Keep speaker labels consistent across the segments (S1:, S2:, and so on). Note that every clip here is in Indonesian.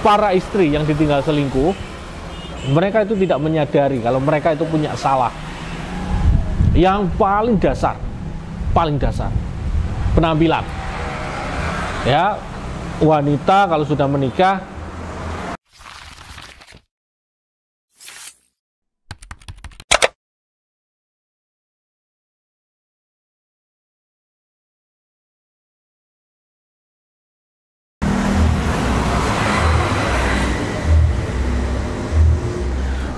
S1: para istri yang ditinggal selingkuh, mereka itu tidak menyadari kalau mereka itu punya salah. Yang paling dasar penampilan. Ya, wanita kalau sudah menikah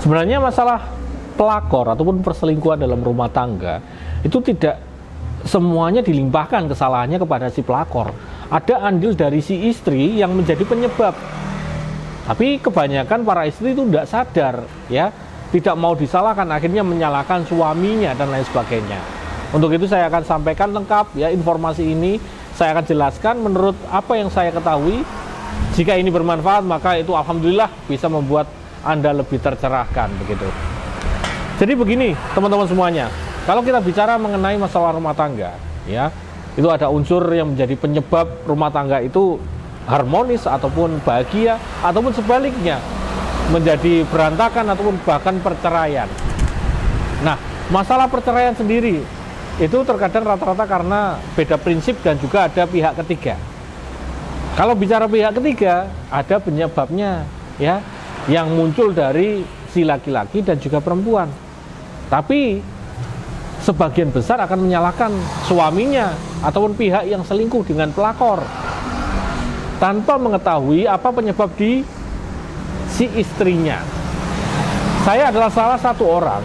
S1: sebenarnya masalah pelakor ataupun perselingkuhan dalam rumah tangga itu tidak semuanya dilimpahkan kesalahannya kepada si pelakor. Ada andil dari si istri yang menjadi penyebab. Tapi kebanyakan para istri itu tidak sadar, ya, tidak mau disalahkan, akhirnya menyalahkan suaminya dan lain sebagainya. Untuk itu saya akan sampaikan lengkap ya informasi ini. Saya akan jelaskan menurut apa yang saya ketahui. Jika ini bermanfaat, maka itu alhamdulillah bisa membuat Anda lebih tercerahkan begitu. Jadi begini teman-teman semuanya, kalau kita bicara mengenai masalah rumah tangga, ya, itu ada unsur yang menjadi penyebab rumah tangga itu harmonis ataupun bahagia, ataupun sebaliknya menjadi berantakan ataupun bahkan perceraian. Nah, masalah perceraian sendiri itu terkadang rata-rata karena beda prinsip dan juga ada pihak ketiga. Kalau bicara pihak ketiga, ada penyebabnya, ya, yang muncul dari si laki-laki dan juga perempuan. Tapi sebagian besar akan menyalahkan suaminya ataupun pihak yang selingkuh dengan pelakor, tanpa mengetahui apa penyebab di si istrinya. Saya adalah salah satu orang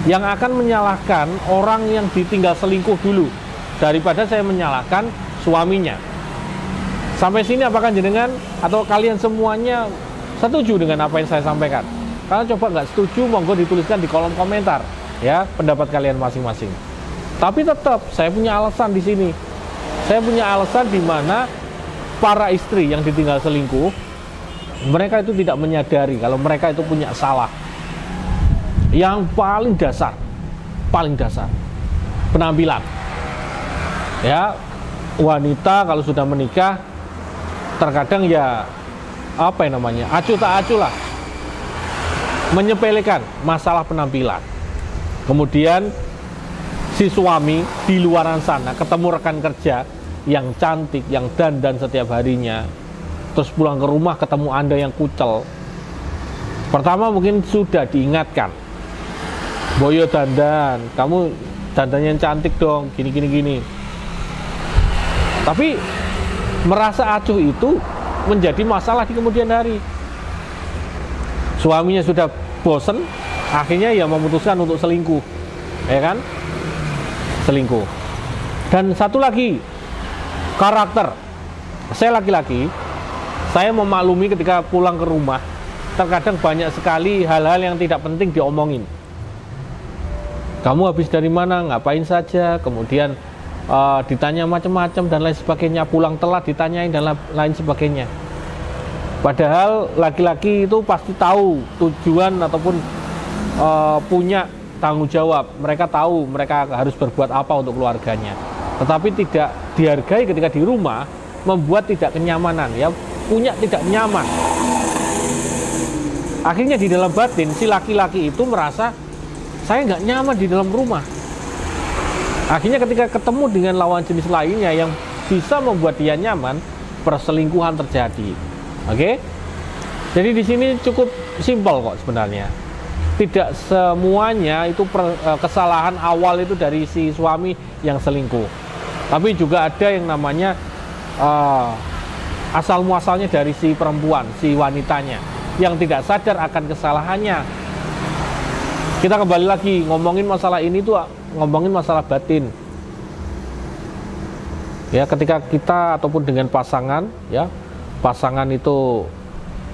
S1: yang akan menyalahkan orang yang ditinggal selingkuh dulu daripada saya menyalahkan suaminya. Sampai sini apakah jenengan atau kalian semuanya setuju dengan apa yang saya sampaikan? Kalau coba nggak setuju, monggo dituliskan di kolom komentar ya pendapat kalian masing-masing. Tapi tetap saya punya alasan di sini. Saya punya alasan di mana para istri yang ditinggal selingkuh, mereka itu tidak menyadari kalau mereka itu punya salah. Yang paling dasar penampilan. Ya, wanita kalau sudah menikah terkadang ya apa yang namanya, acuh tak acuh lah, menyepelekan masalah penampilan. Kemudian si suami di luaran sana ketemu rekan kerja yang cantik, yang dandan setiap harinya, terus pulang ke rumah ketemu Anda yang kucel. Pertama mungkin sudah diingatkan, boyo dandan, kamu dandannya cantik dong, gini. Tapi merasa acuh itu menjadi masalah di kemudian hari. Suaminya sudah bosen, akhirnya ya memutuskan untuk selingkuh, ya kan? Selingkuh. Dan satu lagi, karakter. Saya laki-laki, saya memaklumi ketika pulang ke rumah, terkadang banyak sekali hal-hal yang tidak penting diomongin. Kamu habis dari mana? Ngapain saja? Kemudian ditanya macam-macam dan lain sebagainya. Pulang telat ditanyain dan lain sebagainya. Padahal laki-laki itu pasti tahu tujuan ataupun punya tanggung jawab. Mereka tahu mereka harus berbuat apa untuk keluarganya. Tetapi tidak dihargai ketika di rumah, membuat tidak kenyamanan, ya, punya tidak nyaman. Akhirnya di dalam batin si laki-laki itu merasa saya nggak nyaman di dalam rumah. Akhirnya ketika ketemu dengan lawan jenis lainnya yang bisa membuat dia nyaman, perselingkuhan terjadi. Oke? Jadi di sini cukup simpel kok sebenarnya. Tidak semuanya itu kesalahan awal itu dari si suami yang selingkuh. Tapi juga ada yang namanya asal muasalnya dari si perempuan, si wanitanya, yang tidak sadar akan kesalahannya. Kita kembali lagi ngomongin masalah ini tuh, ngomongin masalah batin. Ya, ketika kita ataupun dengan pasangan, ya, pasangan itu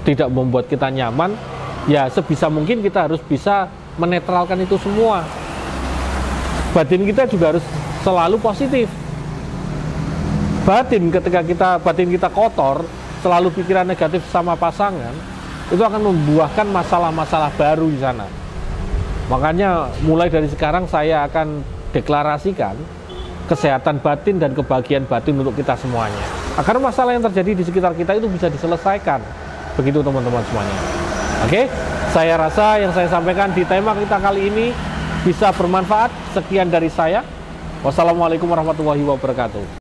S1: tidak membuat kita nyaman, ya sebisa mungkin kita harus bisa menetralkan itu semua. Batin kita juga harus selalu positif. Ketika batin kita kotor, selalu pikiran negatif sama pasangan, itu akan membuahkan masalah-masalah baru di sana. Makanya mulai dari sekarang saya akan deklarasikan kesehatan batin dan kebahagiaan batin untuk kita semuanya. Agar masalah yang terjadi di sekitar kita itu bisa diselesaikan. Begitu teman-teman semuanya. Oke, saya rasa yang saya sampaikan di tema kita kali ini bisa bermanfaat. Sekian dari saya. Wassalamualaikum warahmatullahi wabarakatuh.